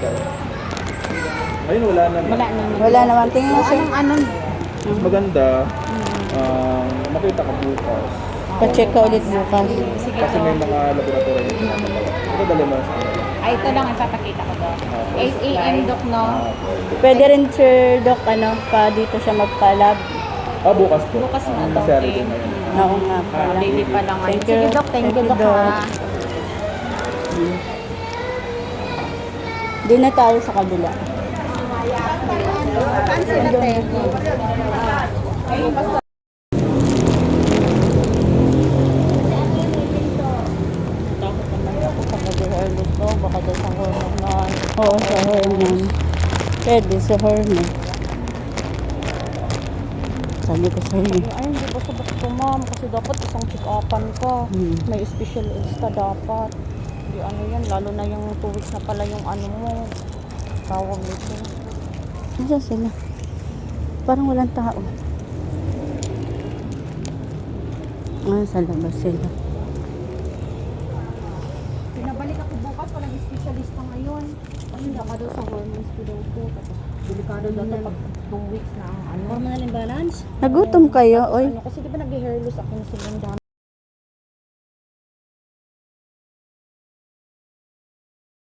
medical. Ngayon wala naman. Wala naman. Wala naman. Tingin mo siya. Anong Mas maganda, makita ka bukas. Pa-check ka ulit bukas. Sige Kasi may to. mga laboratory yung pinapagawa. Ito dali mo sa kanila. Ay, ito lang ang papakita ko to. 8 a.m. Doc, no? Pwede rin, Sir Doc, pa dito siya magpa-lab. Bukas po. Bukas na to. Kasi Okay. na yun. Oo nga pala. Daily pa lang ngayon. Thank you. Sige, Doc. Thank you, Doc, ha. Di na tayo sa kabila. Cancel natin. Takot naman ako pag nag-hairless to. Baka daw sa hormone na. Oo, sa hormone. Pwede sa hormone. Sabi ko sa iyo. Ay, hindi ko sabak ito, ma'am. Kasi dapat isang check-upan ka. May specialista dapat. Hindi ano yan. Lalo na yung 2 weeks na pala yung ano mo. Tawag nito. Nasaan sila? Parang walang tao. Sa labas sila. Pinabalik ako bukas. Walang specialista ngayon. Kasi baka daw sa hormones ko daw po. Tapos delikado daw ito pag 2 weeks na ang ano. Nagutom kayo, oy. Kasi di ba nag-hair loss ako na silang dami.